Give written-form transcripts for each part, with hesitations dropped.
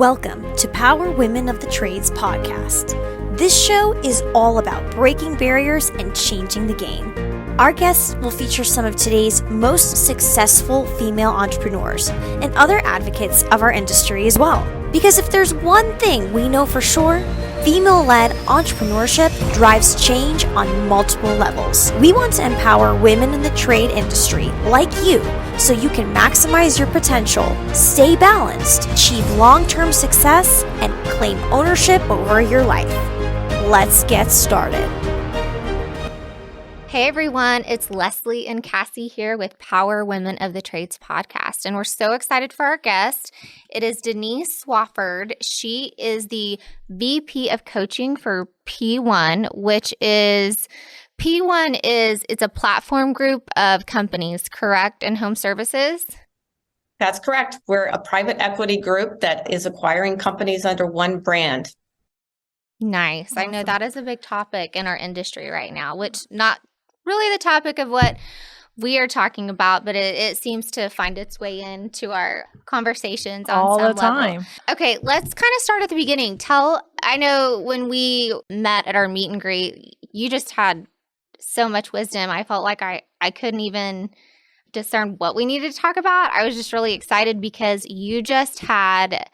Welcome to Power Women of the Trades podcast. This show is all about breaking barriers and changing the game. Our guests will feature some of today's most successful female entrepreneurs and other advocates of our industry as well. Because if there's one thing we know for sure, female-led entrepreneurship drives change on multiple levels. We want to empower women in the trade industry like you so you can maximize your potential, stay balanced, achieve long-term success, and claim ownership over your life. Let's get started. Hey everyone, it's Leslie and Cassie here with Power Women of the Trades podcast, and we're so excited for our guest. It is Denise Swafford. She is the VP of Coaching for P1, which is it's a platform group of companies, correct, in home services? That's correct. We're a private equity group that is acquiring companies under one brand. Nice. Awesome. I know that is a big topic in our industry right now, which not really the topic of what we are talking about, but it seems to find its way into our conversations on all some the time. Level. Okay, let's kind of start at the beginning. I know when we met at our meet and greet, you just had so much wisdom. I felt like I couldn't even discern what we needed to talk about. I was just really excited because you just had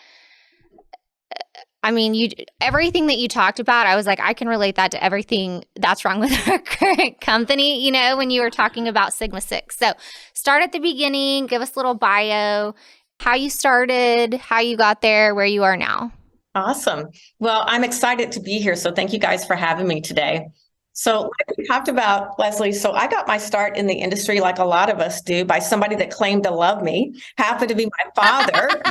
everything that you talked about, I was like, I can relate that to everything that's wrong with our current company, when you were talking about Sigma 6. So start at the beginning, give us a little bio, how you started, how you got there, where you are now. Awesome. Well, I'm excited to be here. So thank you guys for having me today. So like we talked about, Leslie, so I got my start in the industry like a lot of us do by somebody that claimed to love me, happened to be my father,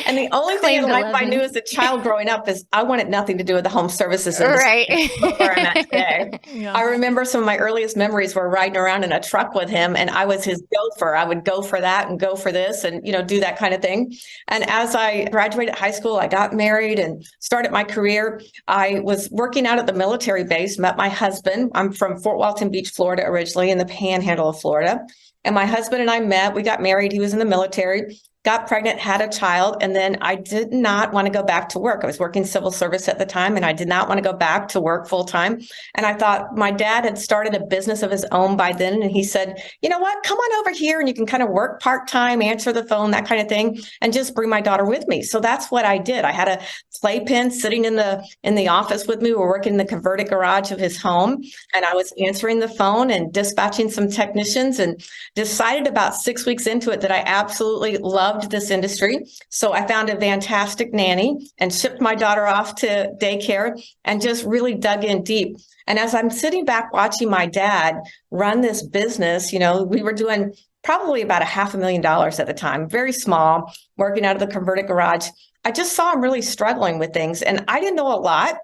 And the only thing in life I knew as a child growing up is I wanted nothing to do with the home services industry. Right. Where I'm at today. Yeah. I remember some of my earliest memories were riding around in a truck with him, and I was his gopher. I would go for that and go for this and, do that kind of thing. And as I graduated high school, I got married and started my career. I was working out at the military base, met my husband. I'm from Fort Walton Beach, Florida, originally in the panhandle of Florida. And my husband and I met, we got married. He was in the military. Got pregnant, had a child, and then I did not want to go back to work. I was working civil service at the time, and I did not want to go back to work full time. And I thought my dad had started a business of his own by then. And he said, you know what, come on over here and you can kind of work part-time, answer the phone, that kind of thing, and just bring my daughter with me. So that's what I did. I had a playpen sitting in the office with me. We were working in the converted garage of his home, and I was answering the phone and dispatching some technicians, and decided about 6 weeks into it that I absolutely loved this industry. So I found a fantastic nanny and shipped my daughter off to daycare and just really dug in deep. And as I'm sitting back watching my dad run this business, we were doing probably about $500,000 at the time, very small, working out of the converted garage. I just saw him really struggling with things, and I didn't know a lot,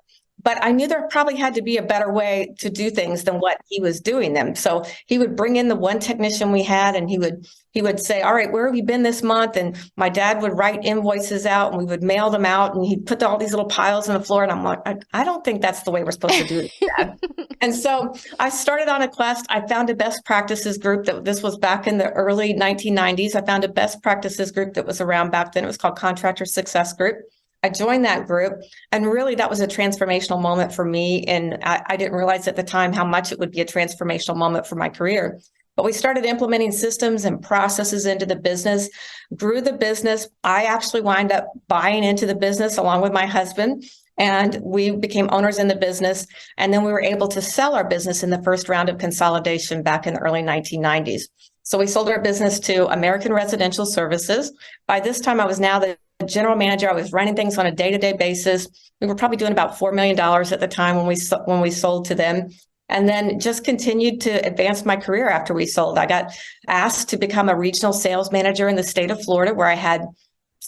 but I knew there probably had to be a better way to do things than what he was doing them. So he would bring in the one technician we had, and he would say, all right, where have you been this month? And my dad would write invoices out, and we would mail them out, and he'd put all these little piles on the floor. And I'm like, I don't think that's the way we're supposed to do it, Dad. And so I started on a quest. I found a best practices group this was back in the early 1990s. I found a best practices group that was around back then. It was called Contractor Success Group. I joined that group, and really that was a transformational moment for me. And I didn't realize at the time how much it would be a transformational moment for my career. But we started implementing systems and processes into the business, grew the business. I actually wound up buying into the business along with my husband, and we became owners in the business. And then we were able to sell our business in the first round of consolidation back in the early 1990s. So we sold our business to American Residential Services. By this time, I was now the general manager. I was running things on a day-to-day basis. We were probably doing about $4 million at the time when we sold to them, and then just continued to advance my career after we sold. I got asked to become a regional sales manager in the state of Florida, where I had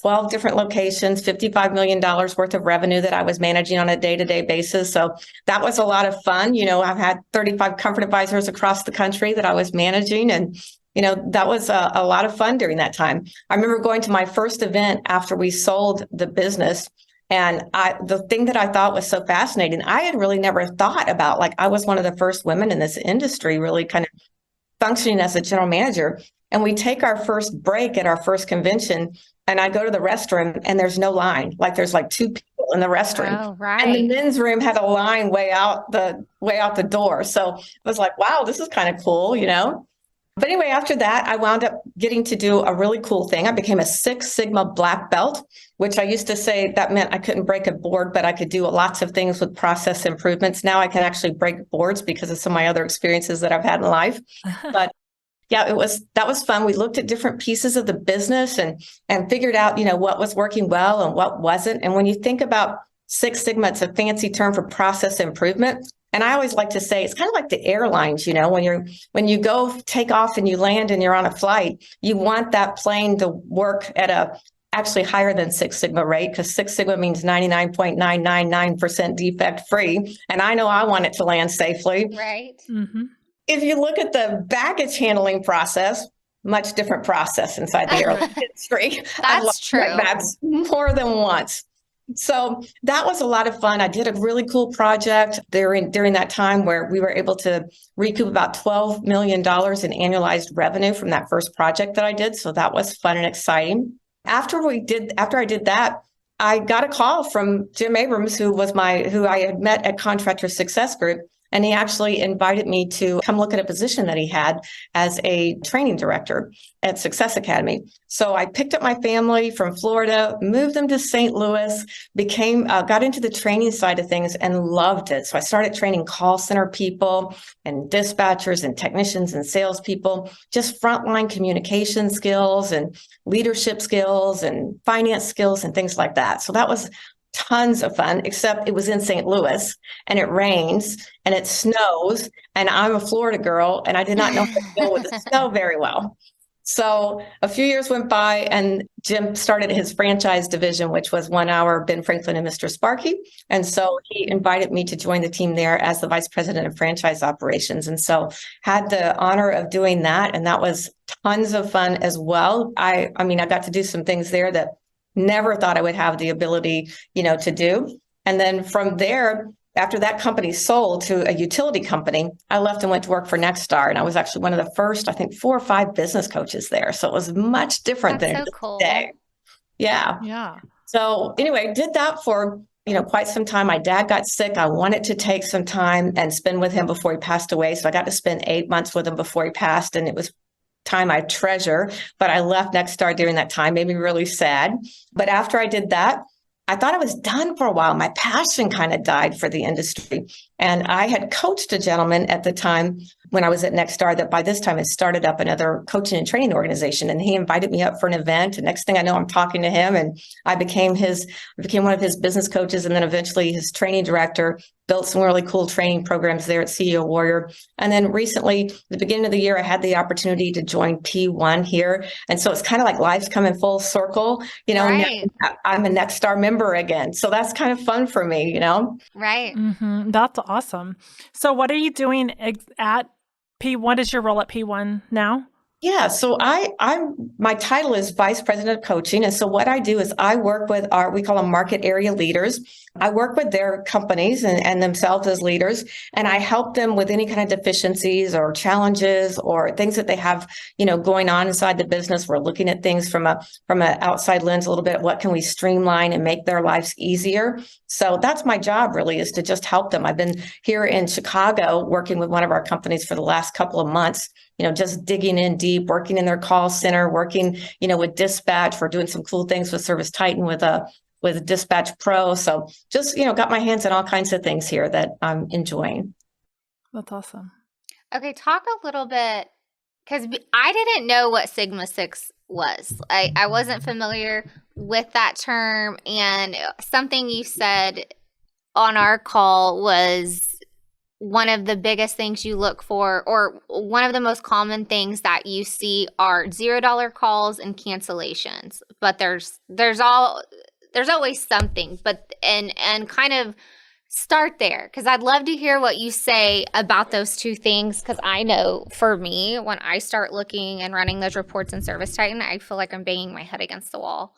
12 different locations, $55 million worth of revenue that I was managing on a day-to-day basis. So that was a lot of fun. I've had 35 comfort advisors across the country that I was managing, and that was a lot of fun during that time. I remember going to my first event after we sold the business. And the thing that I thought was so fascinating, I had really never thought about, I was one of the first women in this industry really kind of functioning as a general manager. And we take our first break at our first convention, and I go to the restroom and there's no line. Like there's like 2 people in the restroom. Oh, right. And the men's room had a line way out the door. So I was like, wow, this is kind of cool, But anyway, after that, I wound up getting to do a really cool thing. I became a 6 Sigma black belt, which I used to say that meant I couldn't break a board, but I could do lots of things with process improvements. Now I can actually break boards because of some of my other experiences that I've had in life. But yeah, that was fun. We looked at different pieces of the business and figured out, what was working well and what wasn't. And when you think about 6 Sigma, it's a fancy term for process improvement. And I always like to say it's kind of like the airlines, when you go take off and you land and you're on a flight, you want that plane to work at a actually higher than 6 Sigma rate, because 6 Sigma means 99.999% defect free. And I know I want it to land safely. Right. Mm-hmm. If you look at the baggage handling process, much different process inside the airline industry. That's true. That's more than once. So that was a lot of fun. I did a really cool project during that time where we were able to recoup about $12 million in annualized revenue from that first project that I did. So that was fun and exciting. After I did that, I got a call from Jim Abrams, who I had met at Contractor Success Group. And he actually invited me to come look at a position that he had as a training director at Success Academy. So I picked up my family from Florida, moved them to St. Louis, got into the training side of things and loved it. So I started training call center people and dispatchers and technicians and salespeople, just frontline communication skills and leadership skills and finance skills and things like that. So that was tons of fun, except it was in St. Louis and it rains and it snows and I'm a Florida girl and I did not know how to deal with the snow very well. So a few years went by and Jim started his franchise division, which was 1 Hour, Ben Franklin and Mr. Sparky. And so he invited me to join the team there as the vice president of franchise operations. And so had the honor of doing that. And that was tons of fun as well. I got to do some things there that never thought I would have the ability, to do. And then from there, after that company sold to a utility company, I left and went to work for Nexstar. And I was actually one of the first, I think, 4 or 5 business coaches there. So it was much different than it is today. Yeah. Yeah. So anyway, did that for, quite some time. My dad got sick. I wanted to take some time and spend with him before he passed away. So I got to spend 8 months with him before he passed. And it was time I treasure, but I left Nexstar during that time, made me really sad. But after I did that, I thought I was done for a while. My passion kind of died for the industry. And I had coached a gentleman at the time when I was at Nexstar that by this time had started up another coaching and training organization. And he invited me up for an event. And next thing I know, I'm talking to him and I became one of his business coaches and then eventually his training director, built some really cool training programs there at CEO Warrior. And then recently, the beginning of the year, I had the opportunity to join P1 here. And so it's kind of like life's coming full circle. Right. Now I'm a Nexstar member again. So that's kind of fun for me, Right. Mm-hmm. That's awesome. So what are you doing at P1? What is your role at P1 now? Yeah, so my title is Vice President of Coaching. And so what I do is I work with we call them market area leaders. I work with their companies and themselves as leaders, and I help them with any kind of deficiencies or challenges or things that they have, going on inside the business. We're looking at things from an outside lens a little bit. What can we streamline and make their lives easier? So that's my job really, is to just help them. I've been here in Chicago working with one of our companies for the last couple of months, just digging in deep, working in their call center, working, with dispatch. We're doing some cool things with Service Titan with Dispatch Pro. So just, got my hands on all kinds of things here that I'm enjoying. That's awesome. Okay, talk a little bit, because I didn't know what Sigma 6 was. I wasn't familiar with that term. And something you said on our call was one of the biggest things you look for, or one of the most common things that you see, are $0 calls and cancellations. But there's always something, but and kind of start there, because I'd love to hear what you say about those two things, because I know for me, when I start looking and running those reports in Service Titan, I feel like I'm banging my head against the wall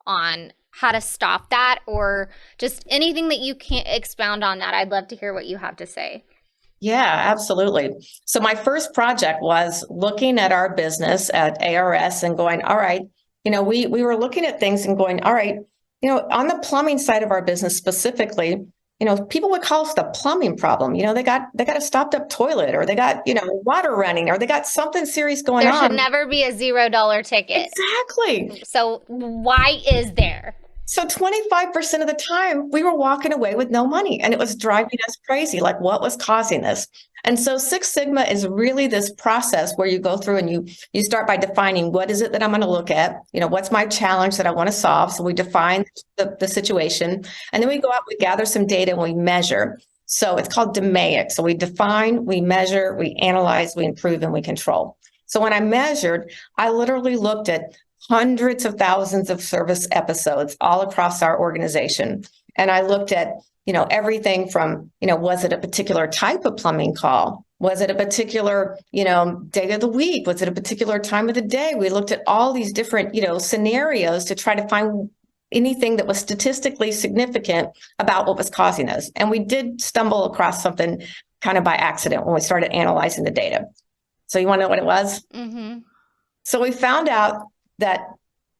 on how to stop that, or just anything that you can't expound on that. I'd love to hear what you have to say. Yeah, absolutely. So my first project was looking at our business at ARS and going, all right, we were looking at things and going, all right, on the plumbing side of our business specifically, people would call us the plumbing problem. They got a stopped up toilet, or they got, water running, or they got something serious going on. There should never be a $0 ticket. Exactly. So why is there? So 25% of the time we were walking away with no money, and it was driving us crazy. Like, what was causing this? And so Six Sigma is really this process where you go through and you start by defining, what is it that I'm going to look at? What's my challenge that I want to solve? So we define the situation, and then we go out, we gather some data, and we measure. So it's called DMAIC. So we define, we measure, we analyze, we improve, and we control. So when I measured, I literally looked at hundreds of thousands of service episodes all across our organization. And I looked at, everything from, was it a particular type of plumbing call? Was it a particular, day of the week? Was it a particular time of the day? We looked at all these different, scenarios to try to find anything that was statistically significant about what was causing this. And we did stumble across something kind of by accident when we started analyzing the data. So you want to know what it was? Mm-hmm. So we found out that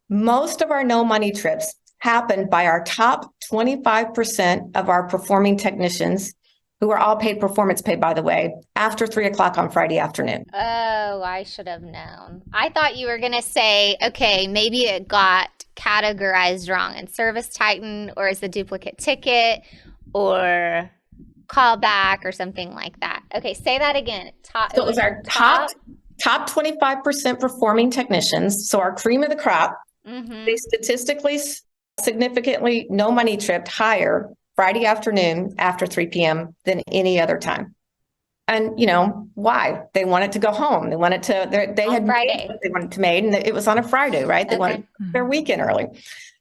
most of our no money trips happened by our top 25% of our performing technicians, who are all paid performance pay, by the way, after 3:00 on Friday afternoon. Oh, I should have known. I thought you were going to say, okay, maybe it got categorized wrong in Service Titan, or as a duplicate ticket, or callback, or something like that. Okay, say that again. So it was our top 25% performing technicians, so our cream of the crop. Mm-hmm. They statistically significantly no money tripped higher Friday afternoon after 3 p.m. than any other time. And why? They wanted to go home. They wanted to, they had Friday. They wanted to made, and it was on a Friday, right? They wanted their weekend early.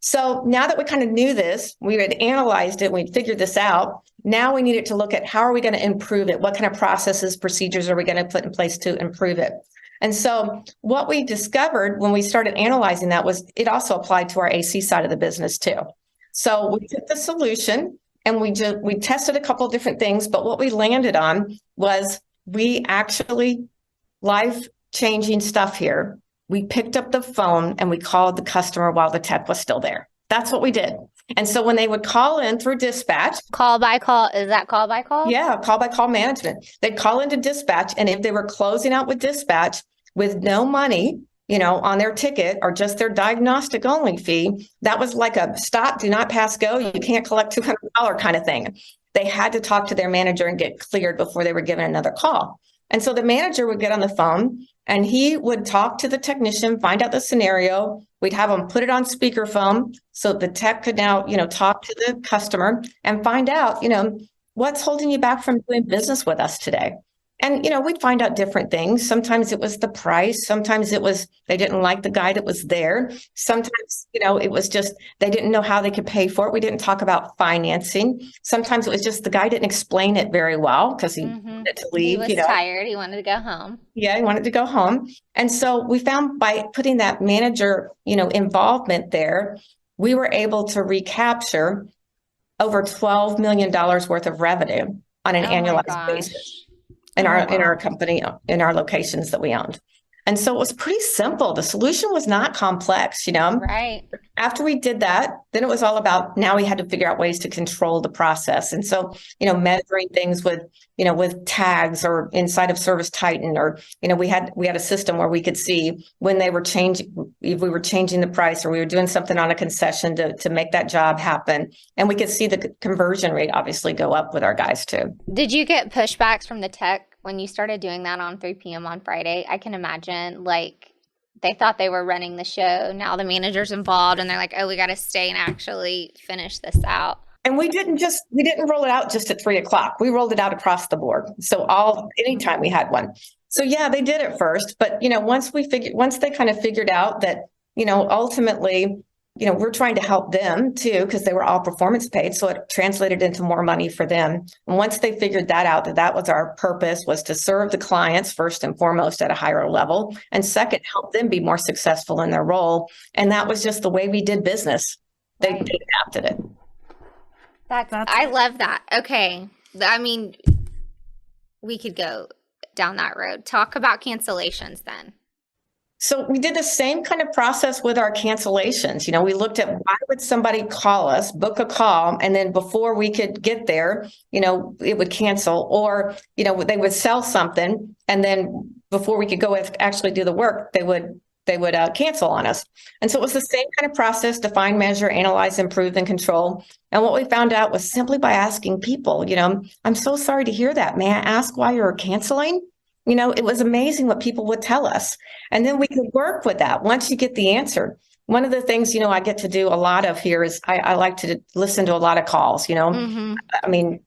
So now that we kind of knew this, we had analyzed it, we figured this out. Now we needed to look at, how are we going to improve it? What kind of processes, procedures are we going to put in place to improve it? And so what we discovered when we started analyzing that was it also applied to our AC side of the business too. So we took the solution and we tested a couple of different things, but what we landed on was we actually life-changing stuff here. We picked up the phone and we called the customer while the tech was still there. That's what we did. And so when they would call in through dispatch. Call by call. Is that call by call? Yeah, call by call management. They'd call into dispatch. And if they were closing out with dispatch with no money, on their ticket, or just their diagnostic only fee, that was like a stop, do not pass go. You can't collect $200 kind of thing. They had to talk to their manager and get cleared before they were given another call. And so the manager would get on the phone and he would talk to the technician, find out the scenario. We'd have them put it on speakerphone so the tech could now, talk to the customer and find out, what's holding you back from doing business with us today. And, we'd find out different things. Sometimes it was the price. Sometimes it was they didn't like the guy that was there. Sometimes, it was just they didn't know how they could pay for it. We didn't talk about financing. Sometimes it was just the guy didn't explain it very well because he wanted to leave. He was tired. He wanted to go home. Yeah, he wanted to go home. And so we found by putting that manager, involvement there, we were able to recapture over $12 million worth of revenue on an annualized basis. In our company, in our locations that we owned. And so it was pretty simple. The solution was not complex, Right. After we did that, then it was all about, now we had to figure out ways to control the process. And so, measuring things with tags or inside of Service Titan, or, we had a system where we could see when they were changing, if we were changing the price or we were doing something on a concession to make that job happen. And we could see the conversion rate obviously go up with our guys too. Did you get pushbacks from the tech when you started doing that on 3 p.m. on Friday? I can imagine they thought they were running the show. Now the manager's involved and they're like, oh, we got to stay and actually finish this out. And we didn't roll it out just at 3:00. We rolled it out across the board. So anytime we had one. So yeah, they did it first. But, once they kind of figured out that, ultimately, we're trying to help them too, because they were all performance paid. So it translated into more money for them. And once they figured that out, that was our purpose, was to serve the clients first and foremost at a higher level. And second, help them be more successful in their role. And that was just the way we did business. They adapted it. I love that. Okay. I mean, we could go down that road. Talk about cancellations then. So we did the same kind of process with our cancellations. We looked at why would somebody call us, book a call, and then before we could get there, it would cancel, or, they would sell something, and then before we could go actually do the work, they would cancel on us. And so it was the same kind of process: define, measure, analyze, improve, and control. And what we found out was simply by asking people, I'm so sorry to hear that. May I ask why you're canceling? It was amazing what people would tell us. And then we could work with that once you get the answer. One of the things, I get to do a lot of here is I like to listen to a lot of calls, Mm-hmm. I mean,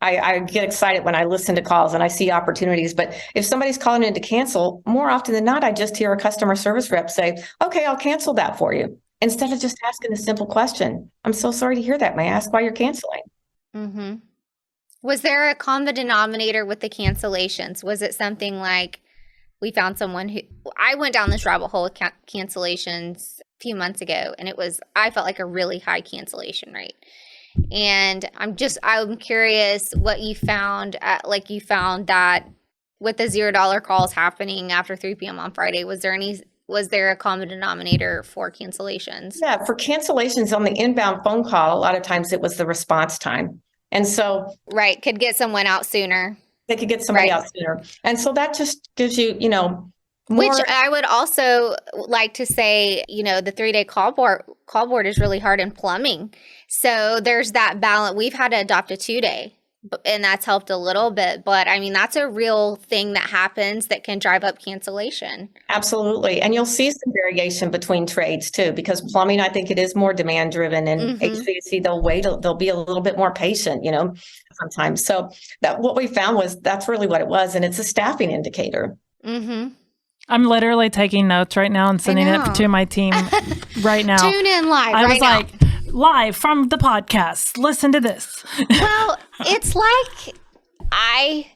I get excited when I listen to calls and I see opportunities. But if somebody's calling in to cancel, more often than not, I just hear a customer service rep say, okay, I'll cancel that for you. Instead of just asking a simple question, I'm so sorry to hear that. May I ask why you're canceling? Mm-hmm. Was there a common denominator with the cancellations? Was it something like we found someone who, I went down this rabbit hole with cancellations a few months ago, and I felt like a really high cancellation rate. And I'm curious what you found, you found that with the $0 calls happening after 3 p.m. on Friday, was there a common denominator for cancellations? Yeah, for cancellations on the inbound phone call, a lot of times it was the response time. And so, right, could get someone out sooner. They could get somebody out sooner. And so that just gives you, more. Which I would also like to say, the 3-day call board is really hard in plumbing. So there's that balance. We've had to adopt a 2-day, and that's helped a little bit. But I mean, that's a real thing that happens that can drive up cancellation. Absolutely. And you'll see some variation between trades too, because plumbing, I think it is more demand driven, and HVAC, they'll be a little bit more patient, sometimes. So what we found was that's really what it was. And it's a staffing indicator. Mm-hmm. I'm literally taking notes right now and sending it to my team right now. Tune in live. I was like, live from the podcast. Listen to this. Well, it's like I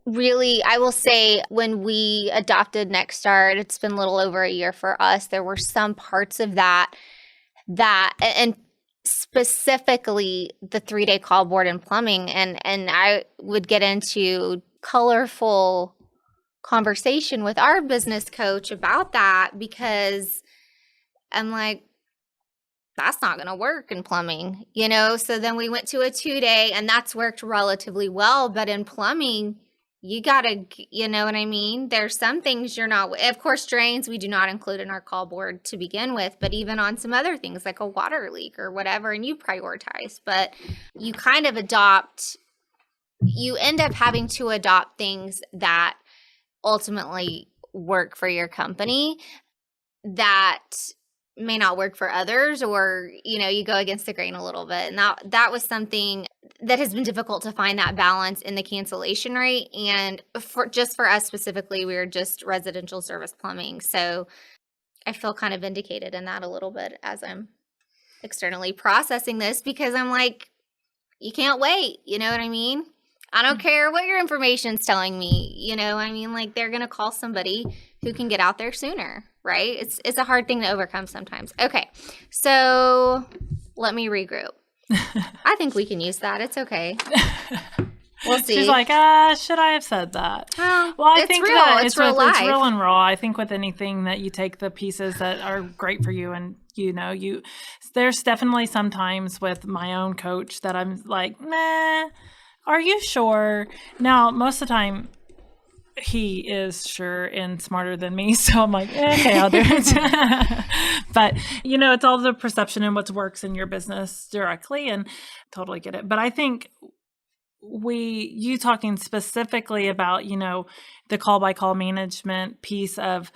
will say when we adopted Next Start, it's been a little over a year for us. There were some parts of that, and specifically the 3-day call board and plumbing. And I would get into colorful conversation with our business coach about that, because I'm like, that's not going to work in plumbing, So then we went to a 2-day, and that's worked relatively well. But in plumbing, you got to, you know what I mean? There's some things you're not, of course, drains we do not include in our call board to begin with, but even on some other things like a water leak or whatever, and you prioritize, but you kind of you end up having to adopt things that ultimately work for your company that may not work for others, or you go against the grain a little bit. And that was something that has been difficult to find, that balance in the cancellation rate. And for us specifically, we were just residential service plumbing, so I feel kind of vindicated in that a little bit as I'm externally processing this, because I'm like, you can't wait, you know what I mean? I don't care what your information's telling me, like they're going to call somebody who can get out there sooner, right? It's a hard thing to overcome sometimes. Okay, so let me regroup. I think we can use that. It's okay. We'll see. She's like, should I have said that? Well, I think real. that it's real life. It's real and raw. I think with anything that you take the pieces that are great for you, and there's definitely sometimes with my own coach that I'm like, nah. Are you sure? Now, most of the time, he is sure and smarter than me. So I'm like, okay, I'll do it. But, it's all the perception and what works in your business directly, and totally get it. But I think you talking specifically about, the call-by-call management piece of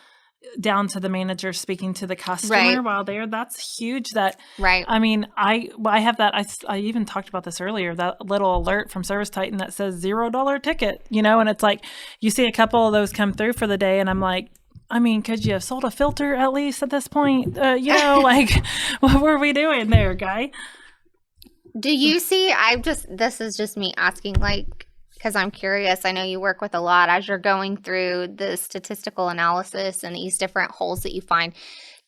down to the manager speaking to the customer while there, that's huge. Right. I mean, I have that. I even talked about this earlier, that little alert from Service Titan that says $0 ticket, and it's like, you see a couple of those come through for the day, and I'm like, I mean, could you have sold a filter at least at this point? Like, what were we doing there, guy? Do you see, this is just me asking, like, because I'm curious. I know you work with a lot as you're going through the statistical analysis and these different holes that you find.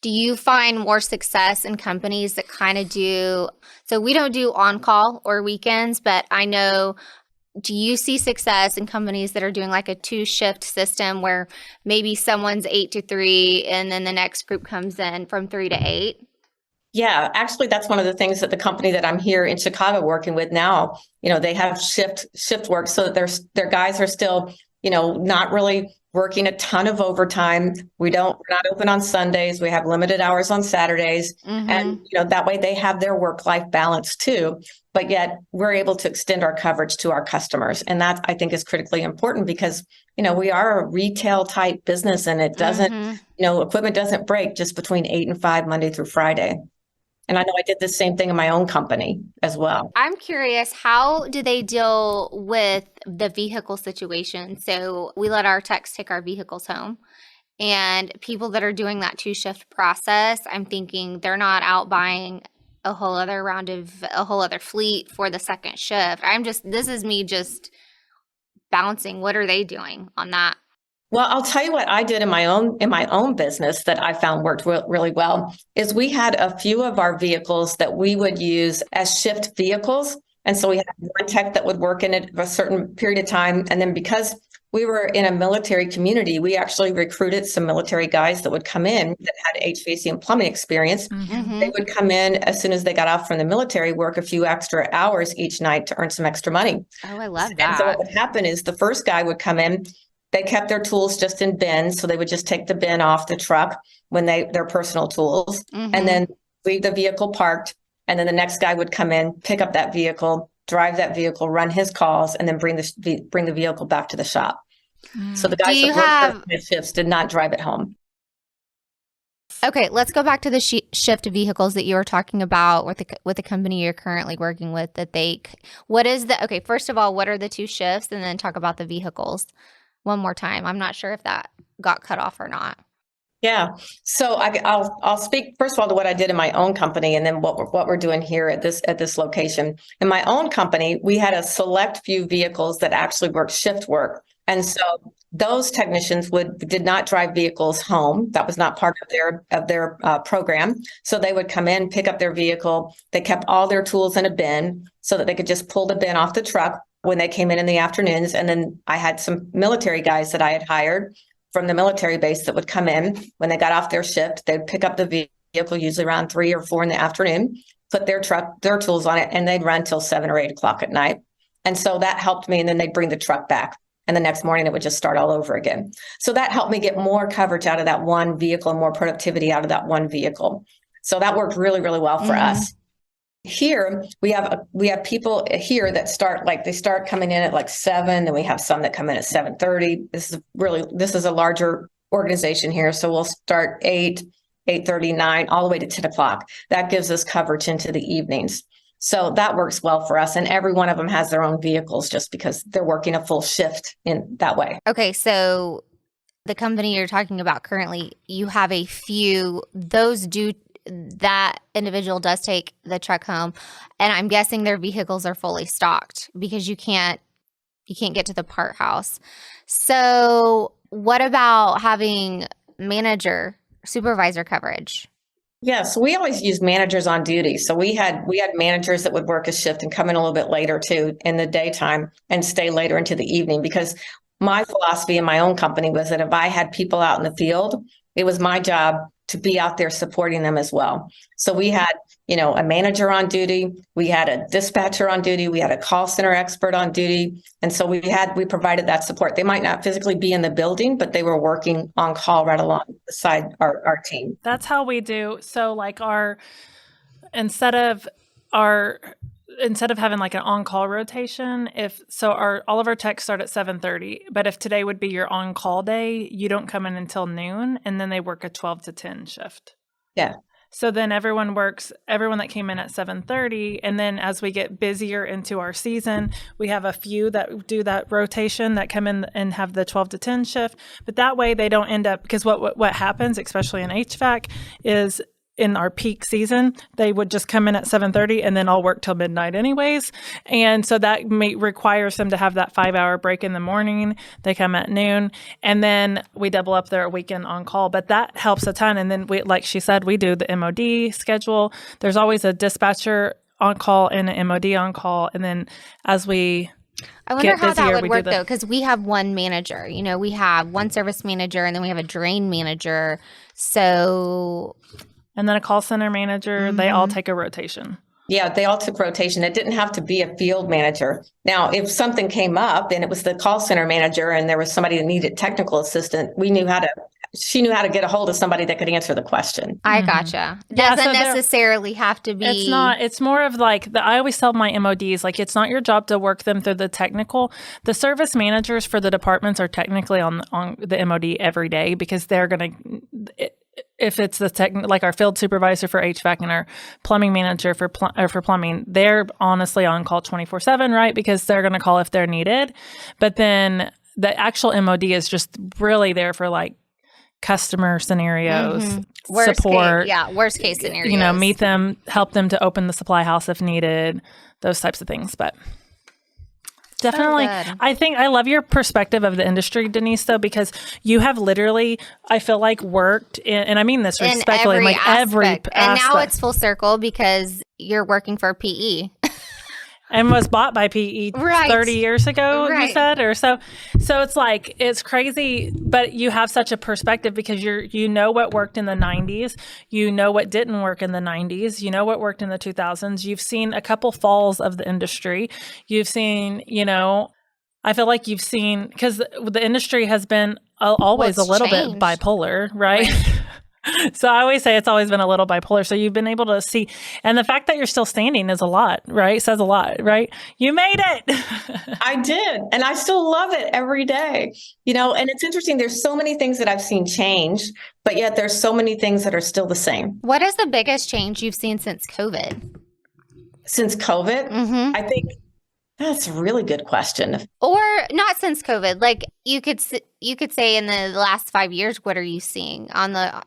Do you find more success in companies that kind of do, so we don't do on-call or weekends, but I know do you see success in companies that are doing like a 2-shift system where maybe someone's 8 to 3 and then the next group comes in from 3 to 8? Yeah, actually, that's one of the things that the company that I'm here in Chicago working with now, they have shift work so that their guys are still, not really working a ton of overtime. We're not open on Sundays. We have limited hours on Saturdays. And, that way they have their work-life balance too. But yet we're able to extend our coverage to our customers. And that, I think, is critically important because, we are a retail type business and it doesn't, equipment doesn't break just between 8 and 5 Monday through Friday. And I know I did the same thing in my own company as well. I'm curious, how do they deal with the vehicle situation? So we let our techs take our vehicles home. And people that are doing that 2-shift process, I'm thinking they're not out buying a whole other fleet for the second shift. This is me just bouncing. What are they doing on that? Well, I'll tell you what I did in my own business that I found worked really well is we had a few of our vehicles that we would use as shift vehicles. And so we had one tech that would work in it a certain period of time. And then because we were in a military community, we actually recruited some military guys that would come in that had HVAC and plumbing experience. They would come in as soon as they got off from the military, work a few extra hours each night to earn some extra money. Oh, I love that. And so what would happen is the first guy would come in. They kept their tools just in bins, so they would just take the bin off the truck when their personal tools, and then leave the vehicle parked. And then the next guy would come in, pick up that vehicle, drive that vehicle, run his calls, and then bring the vehicle back to the shop. So the guys that worked their shifts did not drive it home. Okay, let's go back to the shift vehicles that you were talking about with the company you're currently working with. First of all, what are the 2 shifts, and then talk about the vehicles one more time. I'm not sure if that got cut off or not. Yeah. So I'll speak first of all to what I did in my own company, and then what we're doing here at this location. In my own company, we had a select few vehicles that actually worked shift work, and so those technicians did not drive vehicles home. That was not part of their program. So they would come in, pick up their vehicle. They kept all their tools in a bin so that they could just pull the bin off the truck when they came in the afternoons. And then I had some military guys that I had hired from the military base that would come in when they got off their shift. They'd pick up the vehicle usually around 3 or 4 in the afternoon, put their tools on it, and they'd run till 7 or 8 o'clock at night. And so that helped me. And then they'd bring the truck back. And the next morning it would just start all over again. So that helped me get more coverage out of that one vehicle and more productivity out of that one vehicle. So that worked really, really well for us. Here we have people here that start coming in at like 7, and we have some that come in at 7:30. This is a larger organization here, so we'll start 8, 8:30, 9, all the way to 10 o'clock. That gives us coverage into the evenings. So that works well for us, and every one of them has their own vehicles just because they're working a full shift in that way. Okay, so the company you're talking about currently, you have a few. That individual does take the truck home, and I'm guessing their vehicles are fully stocked because you can't get to the part house. So what about having supervisor coverage? Yes, we always use managers on duty. So we had managers that would work a shift and come in a little bit later too in the daytime and stay later into the evening, because my philosophy in my own company was that if I had people out in the field, it was my job to be out there supporting them as well. So we had, a manager on duty, we had a dispatcher on duty, we had a call center expert on duty. And so we provided that support. They might not physically be in the building, but they were working on call right alongside our team. That's how we do. So like instead of having like an on-call rotation, all of our techs start at 7:30, but if today would be your on-call day, you don't come in until noon, and then they work a 12 to 10 shift. Yeah. So then everyone that came in at 7:30, and then as we get busier into our season, we have a few that do that rotation that come in and have the 12 to 10 shift, but that way they don't end up, because what happens, especially in HVAC, is in our peak season, they would just come in at 7:30 and then all work till midnight anyways. And so that requires them to have that 5-hour break in the morning. They come at noon, and then we double up their weekend on call. But that helps a ton. And then like she said, we do the MOD schedule. There's always a dispatcher on call and an MOD on call. And then as we I wonder how that busier. would work, though, because we have one manager. We have one service manager, and then we have a drain manager. So, and then a call center manager. They all take a rotation. Yeah, they all took rotation. It didn't have to be a field manager. Now, if something came up and it was the call center manager and there was somebody that needed technical assistant, she knew how to get a hold of somebody that could answer the question. I gotcha. Doesn't necessarily have to be. It's not. It's more of like, I always tell my MODs, like, it's not your job to work them through the technical. The service managers for the departments are technically on the MOD every day, because they're going to, if it's like our field supervisor for HVAC and our plumbing manager for plumbing, they're honestly on call 24/7, right? Because they're going to call if they're needed. But then the actual MOD is just really there for like customer scenarios, support. Worst case scenarios. Meet them, help them to open the supply house if needed, those types of things. But definitely, I think I love your perspective of the industry, Denise, though, because you have literally, I feel like, worked and I mean this respectfully, in every aspect. And now it's full circle because you're working for PE. And was bought by PE 30 years ago, you said, or so. So it's like, it's crazy, but you have such a perspective because you know what worked in the 90s. You know what didn't work in the 90s. You know what worked in the 2000s. You've seen a couple falls of the industry. You've seen, I feel like you've seen, because the industry has been always a little bit bipolar, right? So I always say it's always been a little bipolar. So you've been able to see, and the fact that you're still standing is a lot, right? Says a lot, right? You made it. I did. And I still love it every day. And it's interesting. There's so many things that I've seen change, but yet there's so many things that are still the same. What is the biggest change you've seen since COVID? Since COVID? I think that's a really good question. Or not since COVID. Like you could say in the last 5 years, what are you seeing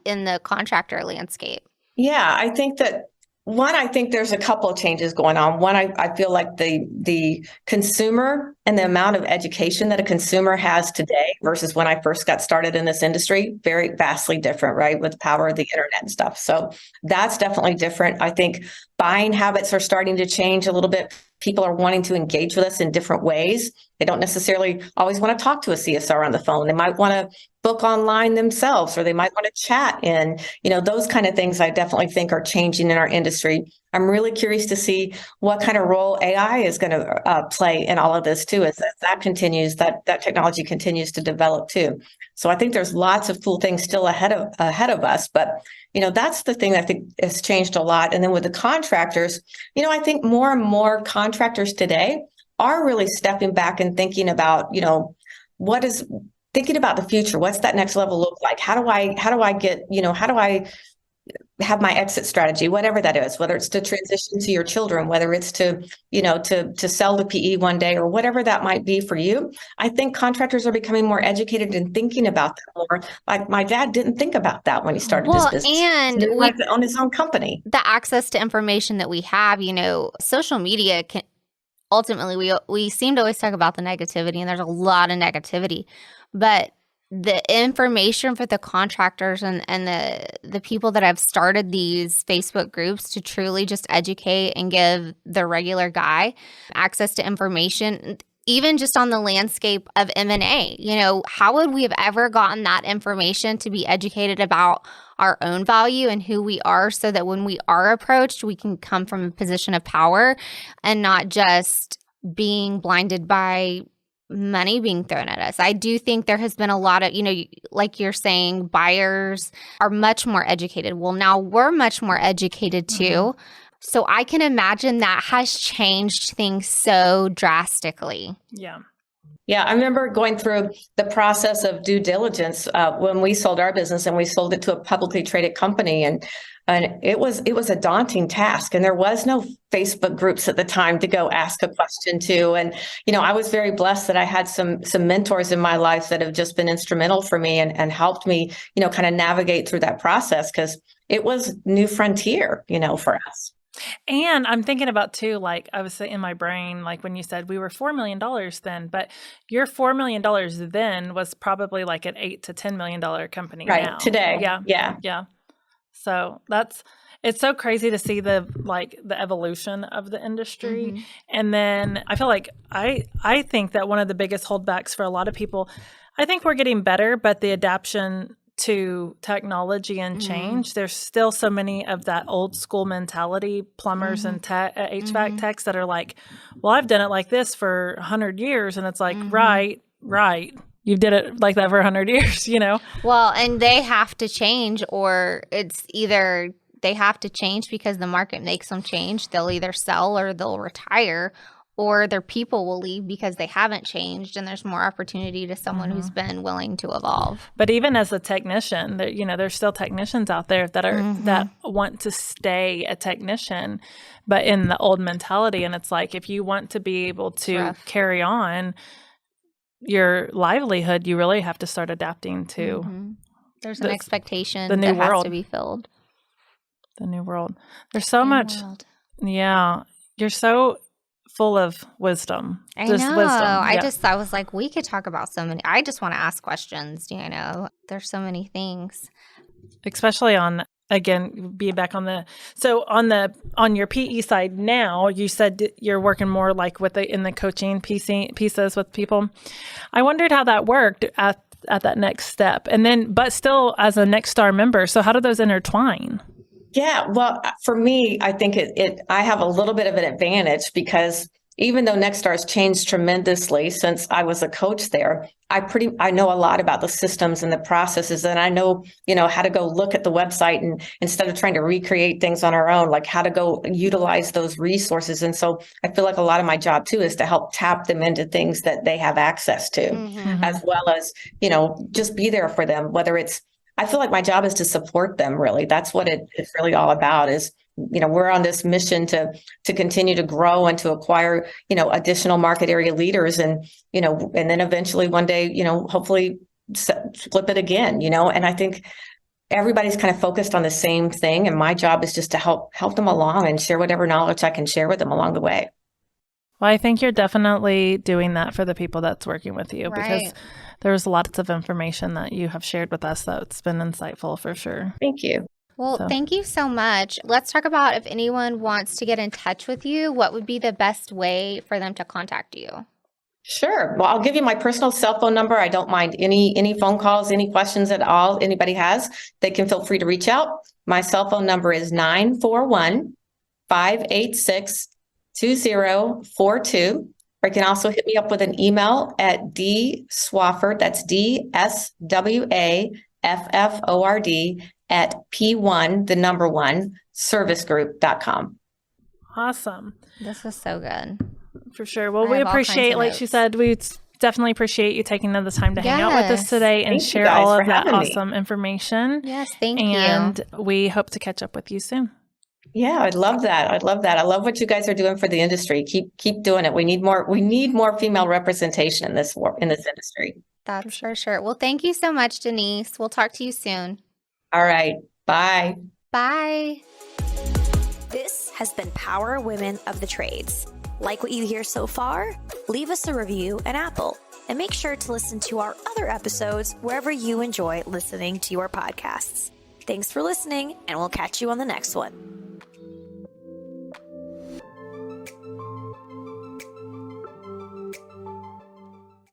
in the contractor landscape? Yeah, I think that I think there's a couple of changes going on. One, I feel like the consumer and the amount of education that a consumer has today versus when I first got started in this industry, very vastly different, right? With the power of the internet and stuff. So that's definitely different. I think buying habits are starting to change a little bit. People are wanting to engage with us in different ways. They don't necessarily always want to talk to a CSR on the phone. They might want to book online themselves, or they might want to chat in, those kind of things I definitely think are changing in our industry. I'm really curious to see what kind of role AI is going to play in all of this too, as that continues, that technology continues to develop too. So I think there's lots of cool things still ahead of us, but that's the thing I think has changed a lot. And then with the contractors, I think more and more contractors today are really stepping back and thinking about, thinking about the future. What's that next level look like? How do I have my exit strategy, whatever that is, whether it's to transition to your children, whether it's to sell the PE one day, or whatever that might be for you. I think contractors are becoming more educated and thinking about that more. Like my dad didn't think about that when he started his business. And he wanted to own his own company. The access to information that we have, social media can ultimately, we seem to always talk about the negativity, and there's a lot of negativity, but the information for the contractors and the people that have started these Facebook groups to truly just educate and give the regular guy access to information, even just on the landscape of M&A. How would we have ever gotten that information to be educated about our own value and who we are, so that when we are approached, we can come from a position of power and not just being blinded by money being thrown at us. I do think there has been a lot of, like you're saying, buyers are much more educated. Well, now we're much more educated too. So I can imagine that has changed things so drastically. Yeah. Yeah, I remember going through the process of due diligence when we sold our business, and we sold it to a publicly traded company, and it was a daunting task, and there was no Facebook groups at the time to go ask a question to. And I was very blessed that I had some mentors in my life that have just been instrumental for me and helped me kind of navigate through that process, because it was new frontier for us. And I'm thinking about too, like I was in my brain, like when you said we were $4 million then, but your $4 million then was probably like an $8 to $10 million company right now. Today. Yeah. So it's so crazy to see the evolution of the industry. And then I feel like I think that one of the biggest holdbacks for a lot of people, I think we're getting better, but the adaptation to technology and change, there's still so many of that old school mentality, plumbers and HVAC techs that are like, well, I've done it like this for 100 years. And it's like, right. You did it like that for 100 years, you know? Well, and they have to change, or it's either they have to change because the market makes them change. They'll either sell or they'll retire, or their people will leave because they haven't changed and there's more opportunity to someone who's been willing to evolve. But even as a technician, there's still technicians out there that are that want to stay a technician, but in the old mentality. And it's like, if you want to be able to carry on your livelihood, you really have to start adapting to there's an expectation the new that world. has to be filled. The new world. There's so much. Yeah. You're so full of wisdom. I know. I was like, we could talk about so many. I just want to ask questions. There's so many things. Especially on, again, be back on on your PE side now, you said you're working more like in the coaching pieces with people. I wondered how that worked at that next step. And then, but still as a Next Star member. So how do those intertwine? Yeah, well, for me, I think I have a little bit of an advantage because even though Next Star's changed tremendously since I was a coach there, I know a lot about the systems and the processes, and I know, how to go look at the website and instead of trying to recreate things on our own, like how to go utilize those resources. And so I feel like a lot of my job too is to help tap them into things that they have access to, as well as, just be there for them, whether it's, I feel like my job is to support them, really. That's what it's really all about is, we're on this mission to continue to grow and to acquire, additional market area leaders and, and then eventually one day, hopefully flip it again, and I think everybody's kind of focused on the same thing. And my job is just to help them along and share whatever knowledge I can share with them along the way. Well, I think you're definitely doing that for the people that's working with you because there's lots of information that you have shared with us that's been insightful for sure. Thank you. Well, thank you so much. Let's talk about if anyone wants to get in touch with you, what would be the best way for them to contact you? Sure. Well, I'll give you my personal cell phone number. I don't mind any phone calls, any questions at all anybody has. They can feel free to reach out. My cell phone number is 941-586-2042. Or you can also hit me up with an email at dswafford, that's DSWAFFORD, at P1, servicegroup.com. Awesome. This is so good. For sure. Well, we appreciate, like she said, we definitely appreciate you taking the time to hang out with us today and share all of that awesome information. Yes, thank you. And we hope to catch up with you soon. Yeah, I'd love that. I love what you guys are doing for the industry. Keep doing it. We need more female representation in this industry. That's for sure. Well, thank you so much, Denise. We'll talk to you soon. All right. Bye. Bye. This has been Power Women of the Trades. Like what you hear so far? Leave us a review in Apple and make sure to listen to our other episodes wherever you enjoy listening to your podcasts. Thanks for listening, and we'll catch you on the next one.